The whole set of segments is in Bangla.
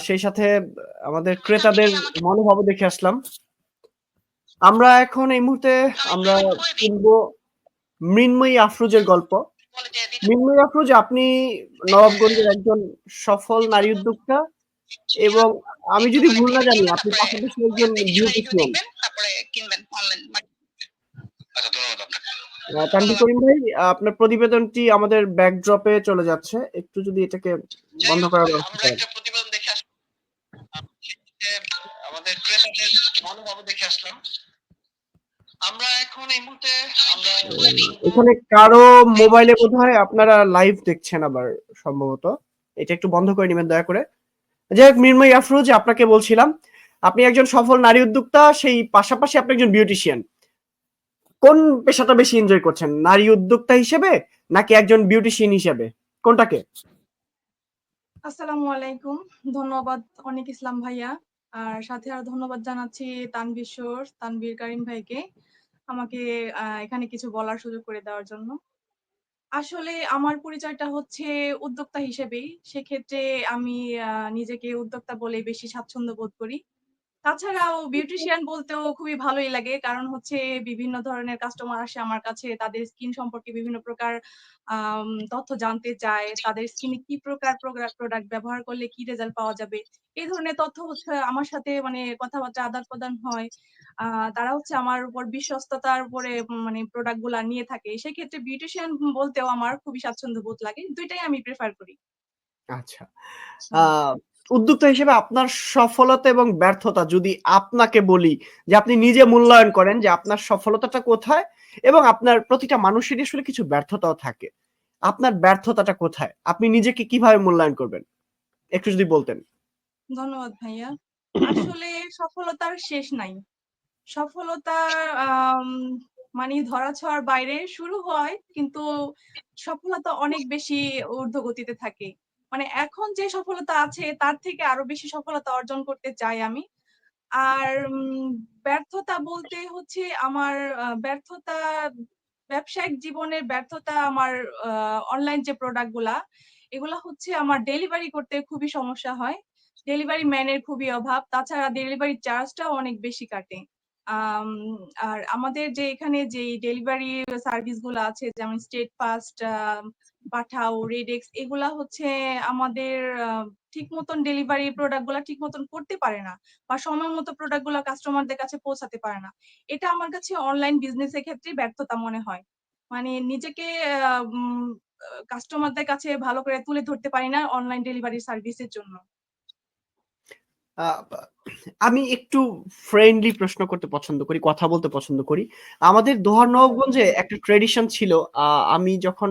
সেই সাথে আমাদের ক্রেতাদের মনোভাবও দেখে আসলাম। আমরা এখন এই মুহূর্তে আমরা শুনবো মৃন্ময়ী আফরোজের গল্প। মৃন্ময়ী আফরোজ, আপনি নবাবগঞ্জের একজন সফল নারী উদ্যোক্তা এবং আমি যদি ভুল না জানি আপনি পাশাপাশি একজন বিউটিশিয়ান। তানভীর করিম ভাই, আপনার প্রতিবেদনটি আমাদের ব্যাকড্রপে চলে যাচ্ছে। একটু যদি এটাকে বন্ধ করার ব্যবস্থা করেন। আমাদের ক্রেতাদের মনোভাব দেখে আসলাম। আমরা এখন এই মুহূর্তে আমরা এখানে কারো মোবাইলে বোধহয় আপনারা লাইভ দেখছেন আবার সম্ভবত। এটা একটু বন্ধ করে নেবেন দয়া করে। যাই হোক, মৃন্ময়ী আফরোজ, আপনাকে বলছিলাম আপনি একজন সফল নারী উদ্যোক্তা, সেই পাশাপাশি আপনি একজন বিউটিশিয়ান। কোন পেশাটা বেশি এনজয় করছেন, নারী উদ্যোক্তা হিসেবে নাকি একজন বিউটিশিয়ান হিসেবে, কোনটাকে? আসসালামু আলাইকুম, ধন্যবাদ অনেক ইসলাম ভাইয়া। আর সাথে আর ধন্যবাদ জানাচ্ছি তানভীর করিম ভাইকে আমাকে এখানে কিছু বলার সুযোগ করে দেওয়ার জন্য। আসলে আমার পরিচয়টা হচ্ছে উদ্যোক্তা হিসেবেই। সেক্ষেত্রে আমি নিজেকে উদ্যোক্তা বলে বেশি স্বাচ্ছন্দ্য বোধ করি। তাছাড়াও বিউটিশিয়ান বলতেও খুবই ভালোই লাগে। কারণ হচ্ছে বিভিন্ন ধরনের কাস্টমার আসে আমার কাছে। তাদের স্কিন সম্পর্কে বিভিন্ন প্রকার তথ্য জানতে চায়। তাদের স্কিনে কি প্রকার প্রোডাক্ট ব্যবহার করলে কি রেজাল্ট পাওয়া যাবে। এই ধরনের তথ্য হচ্ছে আমার সাথে মানে কথাবার্তা আদান-প্রদান হয়। তারা হচ্ছে আমার উপর বিশ্বস্ততার উপরে মানে প্রোডাক্ট গুলা নিয়ে থাকে। সেক্ষেত্রে বিউটিশিয়ান বলতেও আমার খুবই স্বাচ্ছন্দ্য বোধ লাগে। ২ টাই আমি প্রেফার করি। আচ্ছা। আ হুম। উদ্যোক্তা হিসেবে আপনার সফলতা এবং ব্যর্থতা যদি আপনাকে বলি যে আপনি নিজে মূল্যায়ন করেন যে আপনার সফলতাটা কোথায় এবং আপনার প্রতিটা মানুষেরই আসলে কিছু ব্যর্থতাও থাকে। আপনার ব্যর্থতাটা কোথায়? আপনি নিজেকে কিভাবে মূল্যায়ন করবেন? একটু যদি বলতেন। ধন্যবাদ ভাইয়া। আসলে সফলতার শেষ নাই। সফলতা আম মানে ধরা-ছোঁয়ার বাইরে শুরু হয়, কিন্তু সফলতা অনেক বেশি ঊর্ধ্বগতিতে থাকে। মানে এখন যে সফলতা আছে তার থেকে আরো বেশি সফলতা অর্জন করতে চাই আমি। আর ব্যর্থতা বলতে হচ্ছে আমার ব্যর্থতা ব্যবসায়িক জীবনের ব্যর্থতা আমার অনলাইন যে প্রোডাক্ট গুলা, এগুলা হচ্ছে আমার ডেলিভারি করতে খুবই সমস্যা হয়। ডেলিভারি ম্যানের খুবই অভাব। তাছাড়া ডেলিভারি চার্জটাও অনেক বেশি কাটে। আম আর আমাদের যে এখানে যেই ডেলিভারি সার্ভিস গুলা আছে যেমন স্টেট ফাস্ট, পাঠাও, রেডেক্স এগুলা হচ্ছে আমাদের ঠিক মতন ডেলিভারি প্রোডাক্ট গুলা ঠিক মতন করতে পারে না বা সময় মতো প্রোডাক্ট গুলা কাস্টমারদের কাছে পৌঁছাতে পারে না। এটা আমার কাছে অনলাইন বিজনেস এর ক্ষেত্রে ব্যর্থতা মনে হয়। মানে নিজেকে আ উম আ কাস্টমারদের কাছে ভালো করে তুলে ধরতে পারি না অনলাইন ডেলিভারি সার্ভিসের জন্য। আ আমি একটু ফ্রেন্ডলি প্রশ্ন করতে পছন্দ করি, কথা বলতে পছন্দ করি। আমাদের দোহার ধন্যবাদ নবাবগঞ্জে ভাইয়া। একটা ট্র্যাডিশন ছিল। আমি যখন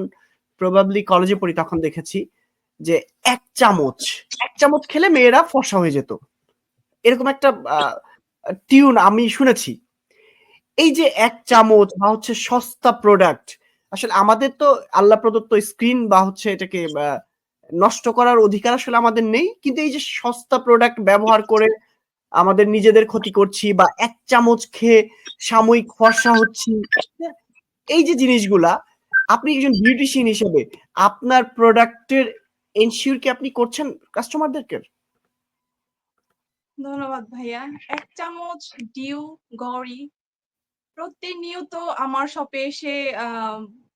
প্রবাবলি কলেজে পড়ি তখন দেখেছি যে ১ চামচ, ১ চামচ খেলে মেয়েরা ফর্সা হয়ে যেত। এরকম একটা আ টিউন আমি শুনেছি। এই যে ১ চামচ বা হচ্ছে সস্তা প্রোডাক্ট, আসলে আমাদের তো আল্লাহ প্রদত্ত স্ক্রিন বা হচ্ছে এটাকে নষ্ট করার অধিকার আসলে আমাদের নেই। কিন্তু এই যে সস্তা প্রোডাক্ট ব্যবহার করে আমাদের নিজেদের ক্ষতি করছি বা ১ চামচ খেয়ে সাময়িক ফর্সা হচ্ছি। হ্যাঁ? এই যে জিনিসগুলা, আপনি একজন বিউটিশিয়ান হিসেবে আপনার প্রোডাক্টের এনশিওর কি আপনি করছেন কাস্টমারদেরকে? ধন্যবাদ ভাইয়া। ১ চামচ ডিউ, গড়ি প্রতিনিয়ত আমার শপে এসে আ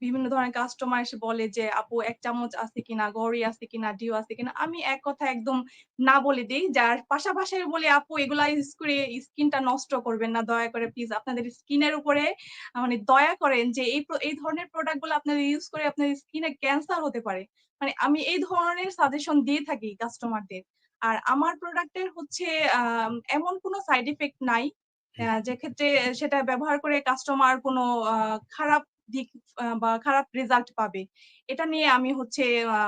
বিভিন্ন ধরনের কাস্টমার এসে বলে যে, "আপু ১ চামচ আছে কিনা? গড়ি আছে কিনা? ডিউ আছে কিনা?" আমি এক কথায় একদম না বলে দেই। যার পাশাপাশি বলি, "আপু এগুলা ইউজ করে স্কিনটা নষ্ট করবেন না। দয়া করে প্লিজ আপনাদের স্কিনের উপরে মানে দয়া করেন যে এই ধরনের প্রোডাক্ট গুলো আপনারা ইউজ করে আপনার স্কিনে ক্যান্সার হতে পারে।" মানে আমি এই ধরনের সাজেশন দিয়ে থাকি কাস্টমারদের। আর আমার প্রোডাক্টের হচ্ছে এমন কোনো সাইড ইফেক্ট নাই যে ক্ষেত্রে সেটা ব্যবহার করে কাস্টমার কোনো আ খারাপ দিক বা খারাপ রেজাল্ট পাবে। এটা নিয়ে আমি হচ্ছে আ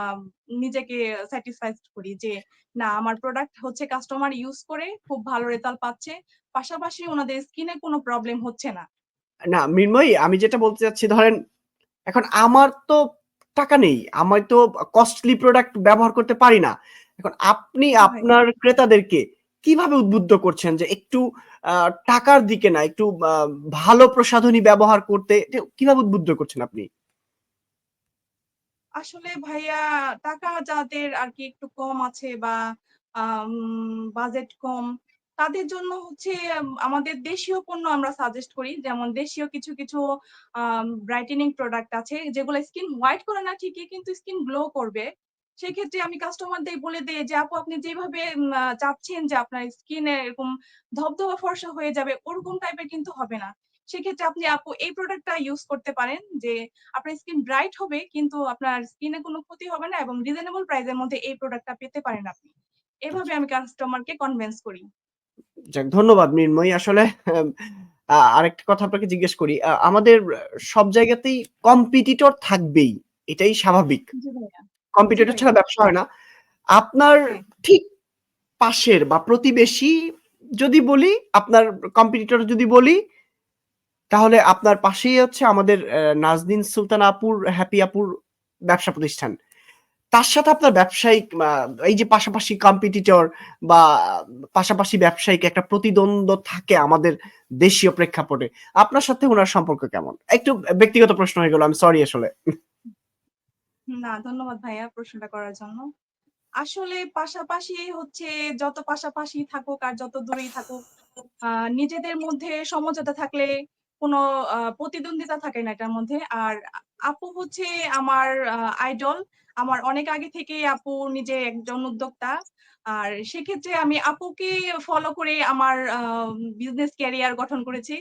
নিজেকে স্যাটিসফাইড করি যে, না আমার প্রোডাক্ট হচ্ছে কাস্টমার ইউজ করে খুব ভালো রেজাল্ট পাচ্ছে। পাশাপাশি উনাদের স্কিনে কোনো প্রবলেম হচ্ছে না। না, মৃন্ময়ী, আমি যেটা বলতে চাচ্ছি, ধরেন এখন আমার তো টাকা নেই। আমি তো কস্টলি প্রোডাক্ট ব্যবহার করতে পারি না। এখন আপনি ভাই আপনার ক্রেতাদেরকে কিভাবে উদ্বুদ্ধ করছেন যে একটু আ টাকার দিকে না, একটু ভালো প্রসাধনী ব্যবহার করতে, এটা কিভাবে উদ্বুদ্ধ করছেন আপনি? আসলে ভাইয়া টাকা যাদের আরকি একটু কম আছে বা বাজেট কম, তাদের জন্য হচ্ছে আমাদের দেশীয় পণ্য আমরা সাজেস্ট করি। যেমন দেশীয় কিছু, কিছু ব্রাইটেনিং প্রোডাক্ট আছে যেগুলো স্কিন হোয়াইট করে না ঠিকই, কিন্তু স্কিন গ্লো করবে। সেক্ষেত্রে আমি কাস্টমারদের বলে দেই যে, "আপু আপনি যেভাবে চাচ্ছেন যে আপনার স্কিন এরকম ধবধবা ফর্সা হয়ে যাবে, ওরকম টাইপের কিন্তু হবে না। সেক্ষেত্রে আপনি আপু এই প্রোডাক্টটা ইউজ করতে পারেন যে আপনার স্কিন ব্রাইট হবে কিন্তু আপনার স্কিনে কোনো ক্ষতি হবে না এবং রিজনেবল প্রাইস এর মধ্যে এই প্রোডাক্টটা পেতে পারেন আপনি।" এভাবে আমি কাস্টমারকে কনভিন্স করি। যাক, ধন্যবাদ মৃন্ময়ী। আসলে আরেকটা কথা আপনাকে জিজ্ঞেস করি। আমাদের সব জায়গাতেই কম্পিটিটর থাকবেই। এটাই স্বাভাবিক। জি ভাইয়া। জি কম্পিটিটর ভাইয়া। ছাড়া ব্যবসা হয় না। আপনার হ্যাঁ। ঠিক পাশের বা প্রতিবেশী যদি বলি, আপনার কম্পিটিটর যদি বলি, তাহলে আপনার পাশেই হচ্ছে আমাদের নাজনীন সুলতানা আপুর, হ্যাপি আপুর ব্যবসা প্রতিষ্ঠান। তার সাথে আপনার ব্যবসায়িক এই যে পাশাপাশি কম্পিটিটর বা পাশাপাশি ব্যবসায়িক একটা প্রতিদ্বন্দ্ব থাকে আমাদের দেশীয় প্রেক্ষাপটে। আপনার সাথে উনার সম্পর্ক কেমন? একটু ব্যক্তিগত প্রশ্ন হয়ে গেল। আমি সরি আসলে। না, ধন্যবাদ ভাইয়া প্রশ্নটা করার জন্য। আসলে পাশাপাশি হচ্ছে যত পাশাপাশি থাকুক আর যত দূরেই থাকুক, নিজেদের মধ্যে সমঝোতা থাকলে কোনো প্রতিদ্বন্দ্বিতা থাকে না এটার মধ্যে। আর আপু হচ্ছে আমার আইডল। আমার অনেক আগে থেকেই আপু নিজে একজন উদ্যোক্তা। আর সেক্ষেত্রে আমি আপুকে ফলো করে আমার বিজনেস ক্যারিয়ার গঠন করেছি।